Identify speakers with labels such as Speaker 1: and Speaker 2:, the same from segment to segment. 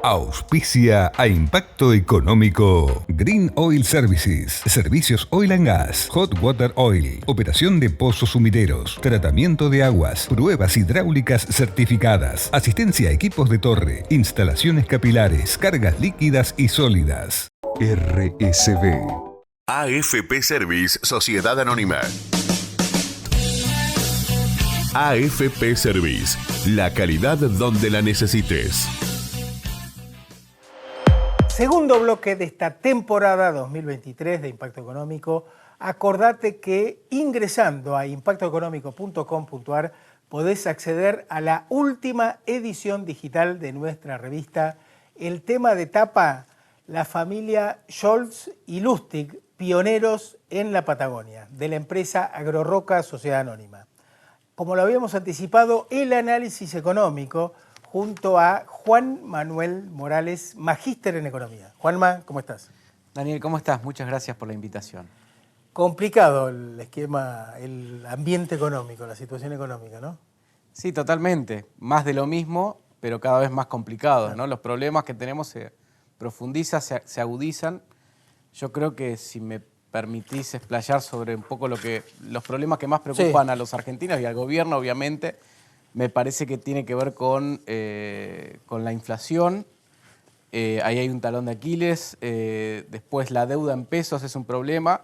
Speaker 1: Auspicia a Impacto Económico Green Oil Services, servicios oil and gas, hot water oil, operación de pozos sumideros, tratamiento de aguas, pruebas hidráulicas certificadas, asistencia a equipos de torre, instalaciones capilares, cargas líquidas y sólidas. RSB.
Speaker 2: AFP Service Sociedad Anónima. AFP Service, la calidad donde la necesites.
Speaker 3: Segundo bloque de esta temporada 2023 de Impacto Económico. Acordate que ingresando a impactoeconómico.com.ar podés acceder a la última edición digital de nuestra revista. El tema de tapa, la familia Scholz y Lustig, pioneros en la Patagonia, de la empresa Agroroca Sociedad Anónima. Como lo habíamos anticipado, el análisis económico junto a Juan Manuel Morales, magíster en economía. Juanma, ¿cómo estás?
Speaker 4: Daniel, ¿cómo estás? Muchas gracias por la invitación.
Speaker 3: Complicado el esquema, el ambiente económico, la situación económica, ¿no?
Speaker 4: Sí, totalmente. Más de lo mismo, pero cada vez más complicado, ¿no? Los problemas que tenemos se profundizan, se agudizan. Yo creo que si me permitís explayar sobre un poco los problemas que más preocupan a los argentinos y al gobierno, obviamente, me parece que tiene que ver con la inflación. Ahí hay un talón de Aquiles. Después la deuda en pesos es un problema.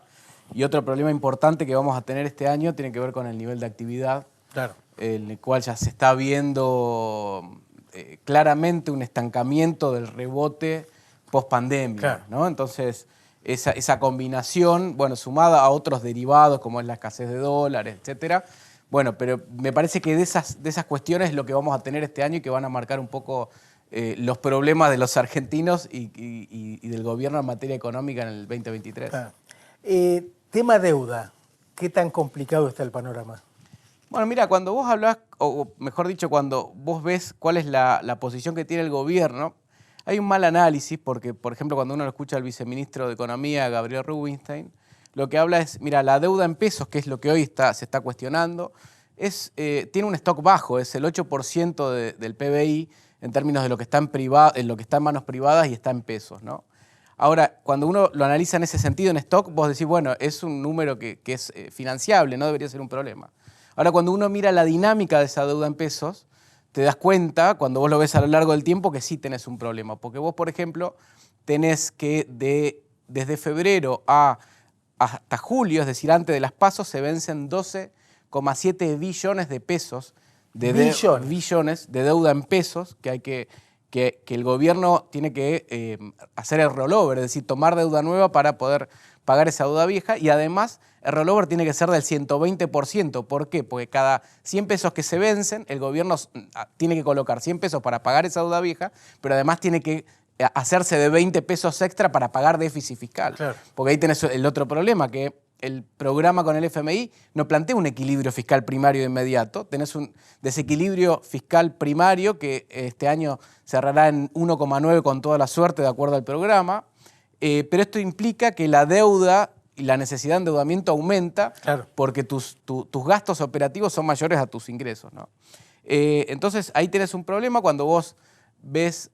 Speaker 4: Y otro problema importante que vamos a tener este año tiene que ver con el nivel de actividad, claro, en el cual ya se está viendo claramente un estancamiento del rebote post-pandemia, claro, ¿no? Entonces, esa combinación, bueno, sumada a otros derivados como es la escasez de dólares, etcétera. Bueno, pero me parece que de esas cuestiones es lo que vamos a tener este año y que van a marcar un poco los problemas de los argentinos y del gobierno en materia económica en el 2023.
Speaker 3: Claro. Tema deuda, ¿qué tan complicado está el panorama?
Speaker 4: Bueno, mira, cuando vos hablás, o mejor dicho, cuando vos ves cuál es la posición que tiene el gobierno, hay un mal análisis porque, por ejemplo, cuando uno lo escucha al viceministro de Economía, Gabriel Rubinstein, lo que habla es, mira, la deuda en pesos, que es lo que hoy se está cuestionando, tiene un stock bajo, es el 8% del PBI en términos de lo que está en lo que está en manos privadas y está en pesos, ¿no? Ahora, cuando uno lo analiza en ese sentido, en stock, vos decís, bueno, es un número que es financiable, no debería ser un problema. Ahora, cuando uno mira la dinámica de esa deuda en pesos, te das cuenta, cuando vos lo ves a lo largo del tiempo, que sí tenés un problema. Porque vos, por ejemplo, tenés que desde febrero hasta julio, es decir, antes de las pasos, se vencen 12,7 billones de pesos billones de deuda en pesos que el gobierno tiene que hacer el rollover, es decir, tomar deuda nueva para poder pagar esa deuda vieja, y además el rollover tiene que ser del 120%. ¿Por qué? Porque cada 100 pesos que se vencen, el gobierno tiene que colocar 100 pesos para pagar esa deuda vieja, pero además tiene que hacerse de 20 pesos extra para pagar déficit fiscal. Claro. Porque ahí tenés el otro problema, que el programa con el FMI no plantea un equilibrio fiscal primario de inmediato. Tenés un desequilibrio fiscal primario que este año cerrará en 1,9 con toda la suerte, de acuerdo al programa. Pero esto implica que la deuda y la necesidad de endeudamiento aumenta, claro, porque tus gastos operativos son mayores a tus ingresos, ¿no? Entonces ahí tenés un problema. Cuando vos ves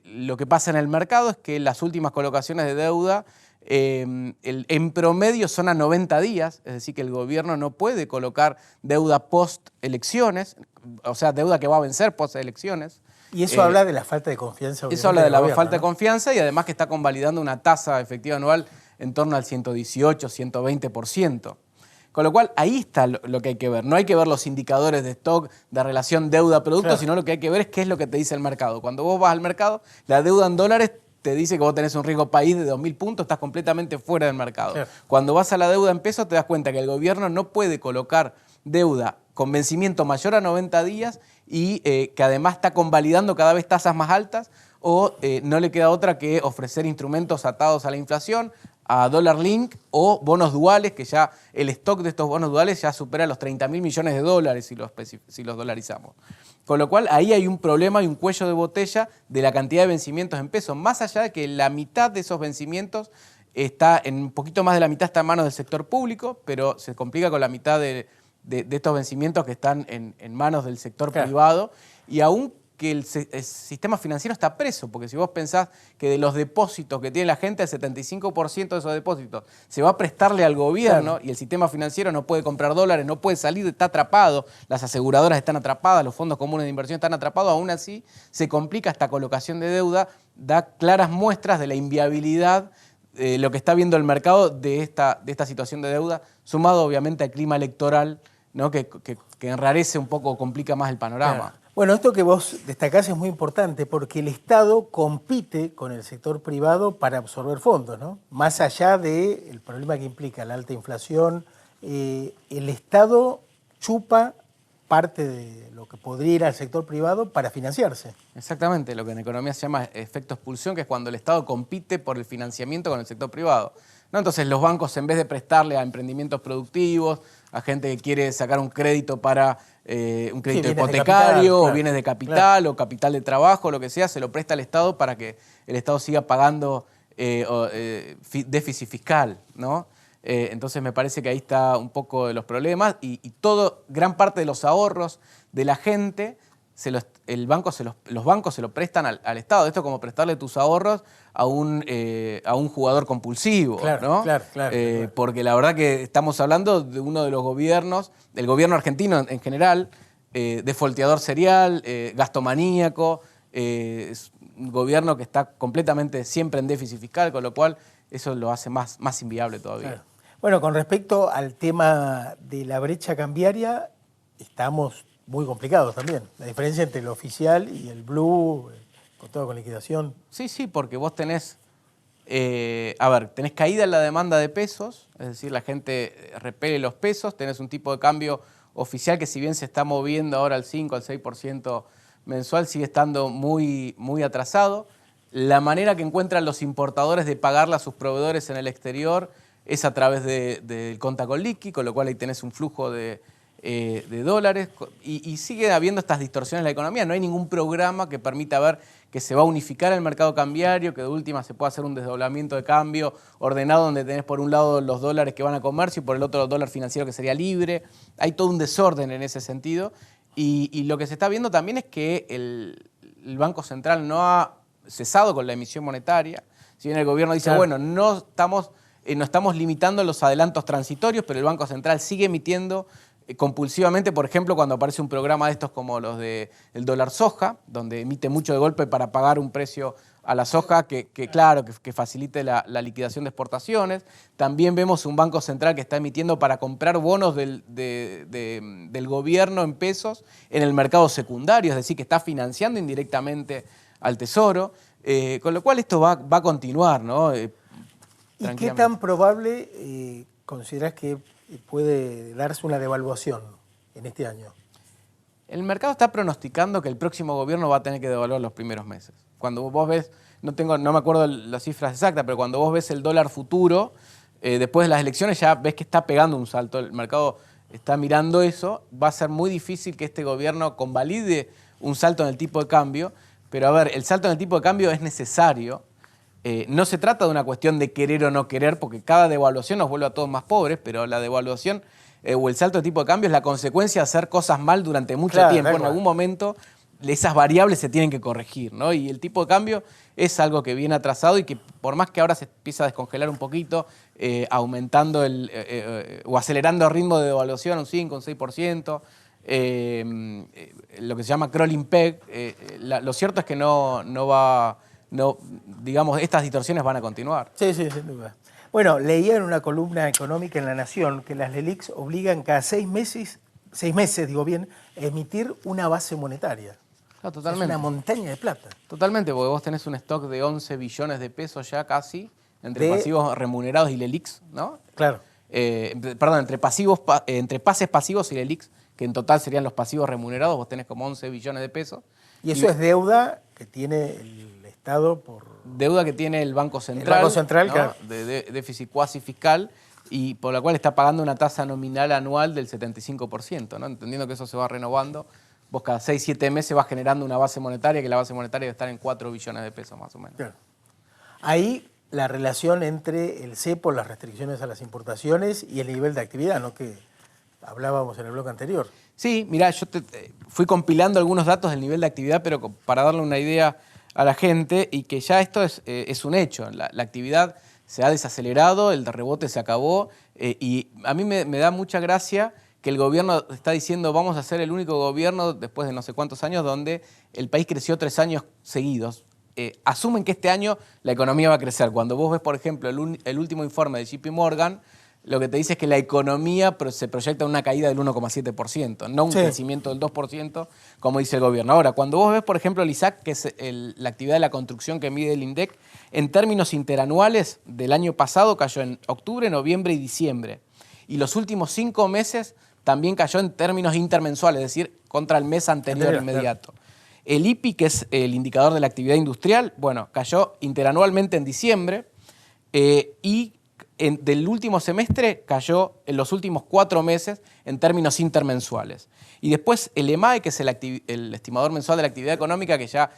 Speaker 4: lo que pasa en el mercado es que las últimas colocaciones de deuda en promedio son a 90 días, es decir, que el gobierno no puede colocar deuda post-elecciones, o sea, deuda que va a vencer post-elecciones.
Speaker 3: Y eso habla de la falta de confianza.
Speaker 4: Eso habla de la falta de confianza y además que está convalidando una tasa efectiva anual en torno al 118, 120%. Con lo cual, ahí está lo que hay que ver. No hay que ver los indicadores de stock, de relación deuda-producto, claro, sino lo que hay que ver es qué es lo que te dice el mercado. Cuando vos vas al mercado, la deuda en dólares te dice que vos tenés un riesgo país de 2.000 puntos, estás completamente fuera del mercado. Claro. Cuando vas a la deuda en pesos, te das cuenta que el gobierno no puede colocar deuda con vencimiento mayor a 90 días y que además está convalidando cada vez tasas más altas, o no le queda otra que ofrecer instrumentos atados a la inflación, a dólar link o bonos duales, que ya el stock de estos bonos duales ya supera los 30.000 millones de dólares si los dolarizamos. Con lo cual ahí hay un problema y un cuello de botella de la cantidad de vencimientos en pesos, más allá de que la mitad de esos vencimientos un poquito más de la mitad está en manos del sector público, pero se complica con la mitad de estos vencimientos que están en manos del sector, claro, privado, y aún que el sistema financiero está preso, porque si vos pensás que de los depósitos que tiene la gente, el 75% de esos depósitos se va a prestarle al gobierno, claro, y el sistema financiero no puede comprar dólares, no puede salir, está atrapado, las aseguradoras están atrapadas, los fondos comunes de inversión están atrapados, aún así se complica esta colocación de deuda, da claras muestras de la inviabilidad lo que está viendo el mercado de esta situación de deuda, sumado obviamente al clima electoral, ¿no? que enrarece un poco, complica más el panorama.
Speaker 3: Claro. Bueno, esto que vos destacás es muy importante porque el Estado compite con el sector privado para absorber fondos, ¿no? Más allá del problema que implica la alta inflación, el Estado chupa parte de lo que podría ir al sector privado para financiarse.
Speaker 4: Exactamente, lo que en economía se llama efecto expulsión, que es cuando el Estado compite por el financiamiento con el sector privado, ¿no? Entonces los bancos, en vez de prestarle a emprendimientos productivos, a gente que quiere sacar un crédito para un crédito hipotecario, capital, claro, o bienes de capital, claro, o capital de trabajo, lo que sea, se lo presta al Estado para que el Estado siga pagando déficit fiscal, ¿no? Entonces me parece que ahí está un poco de los problemas y gran parte de los ahorros de la gente, los bancos se lo prestan al Estado. Esto es como prestarle tus ahorros a un jugador compulsivo,
Speaker 3: claro,
Speaker 4: ¿no?
Speaker 3: Claro.
Speaker 4: Porque la verdad que estamos hablando de uno de los gobiernos, del gobierno argentino en general, defolteador serial, gastomaníaco, es un gobierno que está completamente siempre en déficit fiscal, con lo cual eso lo hace más inviable todavía.
Speaker 3: Claro. Bueno, con respecto al tema de la brecha cambiaria, estamos muy complicados también. La diferencia entre el oficial y el blue, con todo con liquidación.
Speaker 4: Sí, porque vos tenés, tenés caída en la demanda de pesos, es decir, la gente repele los pesos, tenés un tipo de cambio oficial que si bien se está moviendo ahora al 5, al 6% mensual, sigue estando muy atrasado. La manera que encuentran los importadores de pagarle a sus proveedores en el exterior es a través del conta con liqui, con lo cual ahí tenés un flujo de dólares y sigue habiendo estas distorsiones en la economía. No hay ningún programa que permita ver que se va a unificar el mercado cambiario, que de última se pueda hacer un desdoblamiento de cambio ordenado donde tenés por un lado los dólares que van a comercio y por el otro el dólar financiero que sería libre. Hay todo un desorden en ese sentido y lo que se está viendo también es que el Banco Central no ha cesado con la emisión monetaria. Si bien el gobierno dice, claro, bueno, no estamos limitando los adelantos transitorios, pero el Banco Central sigue emitiendo compulsivamente, por ejemplo, cuando aparece un programa de estos como los del dólar soja, donde emite mucho de golpe para pagar un precio a la soja que facilite la liquidación de exportaciones. También vemos un Banco Central que está emitiendo para comprar bonos del gobierno en pesos en el mercado secundario, es decir, que está financiando indirectamente al Tesoro, con lo cual esto va a continuar, ¿no?
Speaker 3: ¿Y qué tan probable considerás que puede darse una devaluación en este año?
Speaker 4: El mercado está pronosticando que el próximo gobierno va a tener que devaluar los primeros meses. Cuando vos ves, no me acuerdo las cifras exactas, pero cuando vos ves el dólar futuro, después de las elecciones ya ves que está pegando un salto. El mercado está mirando eso. Va a ser muy difícil que este gobierno convalide un salto en el tipo de cambio. Pero a ver, el salto en el tipo de cambio es necesario. No se trata de una cuestión de querer o no querer, porque cada devaluación nos vuelve a todos más pobres, pero la devaluación o el salto de tipo de cambio es la consecuencia de hacer cosas mal durante mucho tiempo. En algún momento esas variables se tienen que corregir, ¿no? Y el tipo de cambio es algo que viene atrasado y que por más que ahora se empieza a descongelar un poquito, aumentando o acelerando el ritmo de devaluación un 5, un 6%, lo que se llama crawling peg, lo cierto es que digamos, estas distorsiones van a continuar.
Speaker 3: Sí, sin duda. Bueno, leía en una columna económica en La Nación que las LELIQs obligan cada 6 meses, a emitir una base monetaria.
Speaker 4: No, totalmente.
Speaker 3: Es una montaña de plata.
Speaker 4: Totalmente, porque vos tenés un stock de 11 billones de pesos ya casi, entre pasivos remunerados y LELIQs, ¿no?
Speaker 3: Claro.
Speaker 4: Entre pases pasivos y LELIQs, que en total serían los pasivos remunerados, vos tenés como 11 billones de pesos.
Speaker 3: Y eso es deuda que tiene el Estado por...
Speaker 4: Deuda que tiene el Banco Central.
Speaker 3: El Banco Central, ¿no?
Speaker 4: Claro. De déficit cuasi fiscal y por la cual está pagando una tasa nominal anual del 75%, ¿no? Entendiendo que eso se va renovando, vos cada 6, 7 meses vas generando una base monetaria, que la base monetaria debe estar en 4 billones de pesos más o menos.
Speaker 3: Claro. Ahí la relación entre el cepo, las restricciones a las importaciones y el nivel de actividad, ¿no? Que hablábamos en el bloque anterior.
Speaker 4: Sí, mirá, yo fui compilando algunos datos del nivel de actividad, pero para darle una idea a la gente, y que ya esto es un hecho. La actividad se ha desacelerado, el rebote se acabó, y a mí me da mucha gracia que el gobierno está diciendo vamos a ser el único gobierno después de no sé cuántos años donde el país creció 3 años seguidos. Asumen que este año la economía va a crecer. Cuando vos ves, por ejemplo, el último informe de JP Morgan, lo que te dice es que la economía se proyecta una caída del 1,7%, no un crecimiento del 2%, como dice el gobierno. Ahora, cuando vos ves, por ejemplo, el ISAC, que es la actividad de la construcción que mide el INDEC, en términos interanuales del año pasado cayó en octubre, noviembre y diciembre. Y los últimos 5 meses también cayó en términos intermensuales, es decir, contra el mes anterior inmediato. Claro. El IPI, que es el indicador de la actividad industrial, bueno, cayó interanualmente en diciembre y del último semestre cayó en los últimos 4 meses en términos intermensuales. Y después el EMAE, que es el estimador mensual de la actividad económica, que ya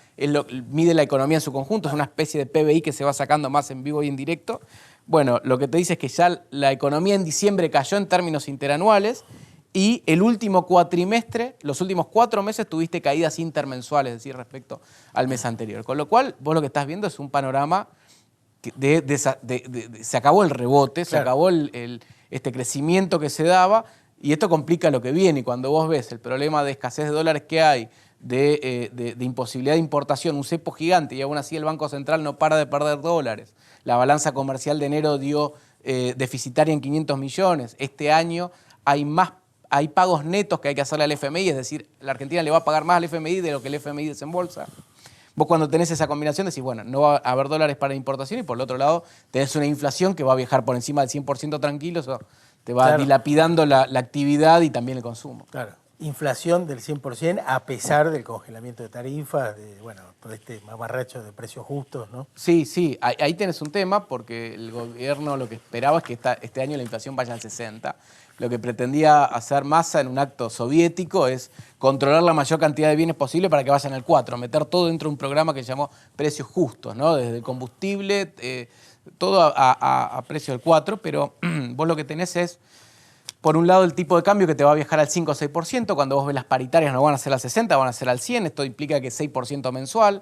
Speaker 4: mide la economía en su conjunto, es una especie de PBI que se va sacando más en vivo y en directo. Bueno, lo que te dice es que ya la economía en diciembre cayó en términos interanuales y el último cuatrimestre, los últimos 4 meses, tuviste caídas intermensuales, es decir, respecto al mes anterior. Con lo cual, vos lo que estás viendo es un panorama se acabó el rebote, claro. Se acabó este crecimiento que se daba, y esto complica lo que viene. Y cuando vos ves el problema de escasez de dólares que hay, de imposibilidad de importación, un cepo gigante, y aún así el Banco Central no para de perder dólares. La balanza comercial de enero dio deficitaria en 500 millones. Este año hay pagos netos que hay que hacerle al FMI, es decir, la Argentina le va a pagar más al FMI de lo que el FMI desembolsa. Vos cuando tenés esa combinación decís, bueno, no va a haber dólares para importación, y por el otro lado tenés una inflación que va a viajar por encima del 100% tranquilo, eso te va dilapidando la actividad y también el consumo.
Speaker 3: Claro, inflación del 100% a pesar del congelamiento de tarifas, todo este mamarracho de precios justos, ¿no?
Speaker 4: Sí, ahí tenés un tema, porque el gobierno lo que esperaba es que este año la inflación vaya al 60%. Lo que pretendía hacer Massa en un acto soviético es controlar la mayor cantidad de bienes posible para que vayan al 4%, meter todo dentro de un programa que se llamó precios justos, ¿no? Desde el combustible, todo a precio del 4%, pero vos lo que tenés es, por un lado, el tipo de cambio que te va a viajar al 5 o 6%, cuando vos ves las paritarias no van a ser al 60, van a ser al 100, esto implica que es 6% mensual,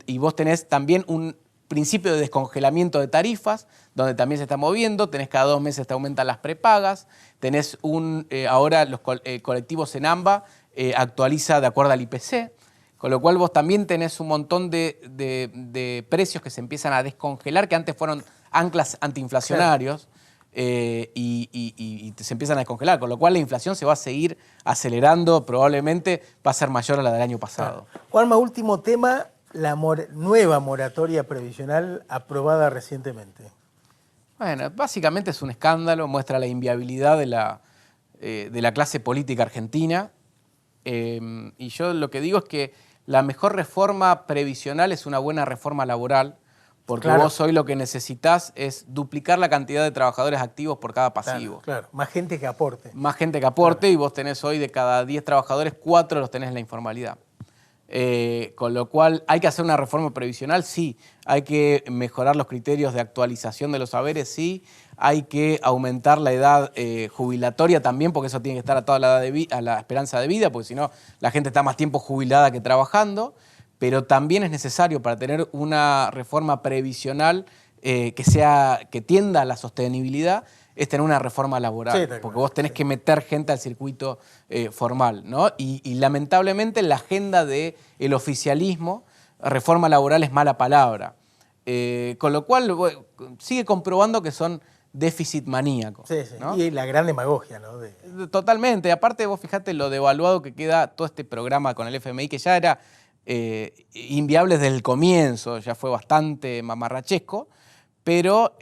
Speaker 4: y vos tenés también un principio de descongelamiento de tarifas, donde también se está moviendo, tenés cada 2 meses te aumentan las prepagas, tenés ahora los colectivos en AMBA actualiza de acuerdo al IPC, con lo cual vos también tenés un montón de precios que se empiezan a descongelar, que antes fueron anclas antiinflacionarios, y se empiezan a descongelar, con lo cual la inflación se va a seguir acelerando, probablemente va a ser mayor a la del año pasado.
Speaker 3: Juanma, último tema, la nueva moratoria previsional aprobada recientemente.
Speaker 4: Bueno, básicamente es un escándalo, muestra la inviabilidad de la clase política argentina, y yo lo que digo es que la mejor reforma previsional es una buena reforma laboral, porque vos hoy lo que necesitas es duplicar la cantidad de trabajadores activos por cada pasivo.
Speaker 3: Claro, más gente que aporte.
Speaker 4: Más gente que aporte, y vos tenés hoy de cada 10 trabajadores, 4 los tenés en la informalidad. Con lo cual, ¿hay que hacer una reforma previsional? Sí. ¿Hay que mejorar los criterios de actualización de los saberes? Sí. ¿Hay que aumentar la edad jubilatoria también? Porque eso tiene que estar atado a la esperanza de vida, porque si no, la gente está más tiempo jubilada que trabajando. Pero también es necesario, para tener una reforma previsional que tienda a la sostenibilidad, es tener una reforma laboral, porque vos tenés que meter gente al circuito formal, ¿no? Y lamentablemente en la agenda del oficialismo, reforma laboral es mala palabra. Con lo cual sigue comprobando que son déficit maníacos. ¿No?
Speaker 3: Y la gran demagogia, ¿no?
Speaker 4: Totalmente. Aparte, vos fijate lo devaluado que queda todo este programa con el FMI, que ya era inviable desde el comienzo, ya fue bastante mamarrachesco, pero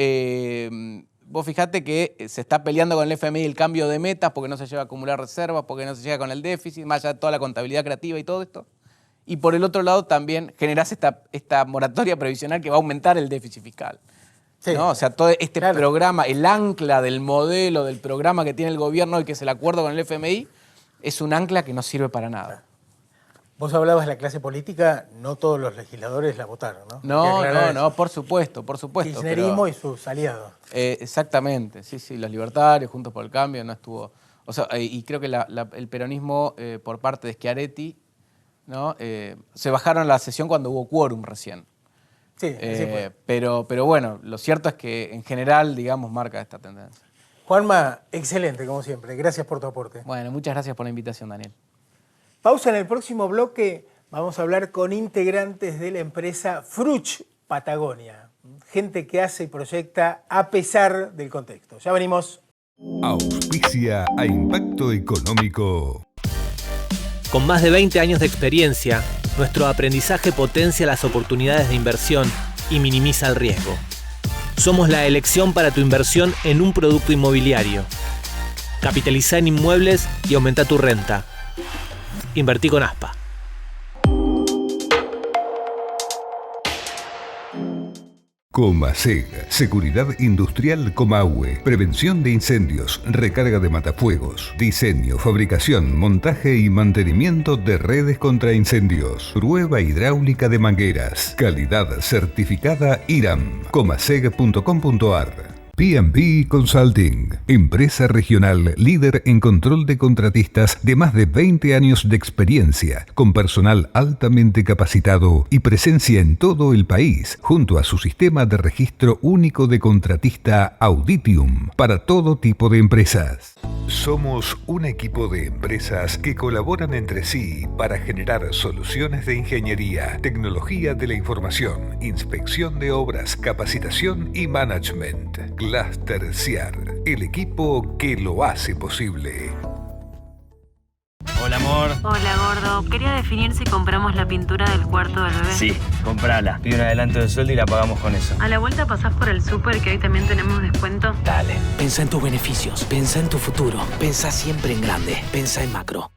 Speaker 4: vos fijate que se está peleando con el FMI el cambio de metas porque no se llega a acumular reservas, porque no se llega con el déficit, más allá de toda la contabilidad creativa y todo esto. Y por el otro lado también generás esta moratoria previsional que va a aumentar el déficit fiscal. ¿No? O sea, todo este programa, el ancla del modelo, del programa que tiene el gobierno y que es el acuerdo con el FMI, es un ancla que no sirve para nada.
Speaker 3: Vos hablabas de la clase política, no todos los legisladores la votaron, ¿no?
Speaker 4: No, por supuesto.
Speaker 3: Kirchnerismo y sus aliados.
Speaker 4: Exactamente, sí, los libertarios, Juntos por el Cambio, no estuvo O sea, y creo que el peronismo, por parte de Schiaretti, ¿no? Se bajaron la sesión cuando hubo quórum recién.
Speaker 3: Sí, así fue.
Speaker 4: Pero bueno, lo cierto es que en general, digamos, marca esta tendencia.
Speaker 3: Juanma, excelente, como siempre. Gracias por tu aporte.
Speaker 4: Bueno, muchas gracias por la invitación, Daniel.
Speaker 3: Pausa. En el próximo bloque vamos a hablar con integrantes de la empresa Fruch Patagonia. Gente que hace y proyecta a pesar del contexto. Ya venimos.
Speaker 1: Auspicia a Impacto Económico.
Speaker 5: Con más de 20 años de experiencia, nuestro aprendizaje potencia las oportunidades de inversión y minimiza el riesgo. Somos la elección para tu inversión en un producto inmobiliario. Capitaliza en inmuebles y aumenta tu renta. Invertí con ASPA.
Speaker 1: Comaseg, Seguridad Industrial Comahue, prevención de incendios, recarga de matafuegos, diseño, fabricación, montaje y mantenimiento de redes contra incendios, prueba hidráulica de mangueras, calidad certificada IRAM, comaseg.com.ar. P&B Consulting, empresa regional líder en control de contratistas de más de 20 años de experiencia, con personal altamente capacitado y presencia en todo el país, junto a su sistema de registro único de contratista Auditium, para todo tipo de empresas. Somos un equipo de empresas que colaboran entre sí para generar soluciones de ingeniería, tecnología de la información, inspección de obras, capacitación y management. Cluster CIAR, el equipo que lo hace posible.
Speaker 6: Hola, amor.
Speaker 7: Hola, gordo. Quería definir si compramos la pintura del cuarto del bebé.
Speaker 6: Sí, comprala. Pide un adelanto de sueldo y la pagamos con eso.
Speaker 7: A la vuelta pasás por el súper, que hoy también tenemos descuento.
Speaker 6: Dale.
Speaker 8: Pensá en tus beneficios, pensá en tu futuro, pensá siempre en grande, pensá en macro.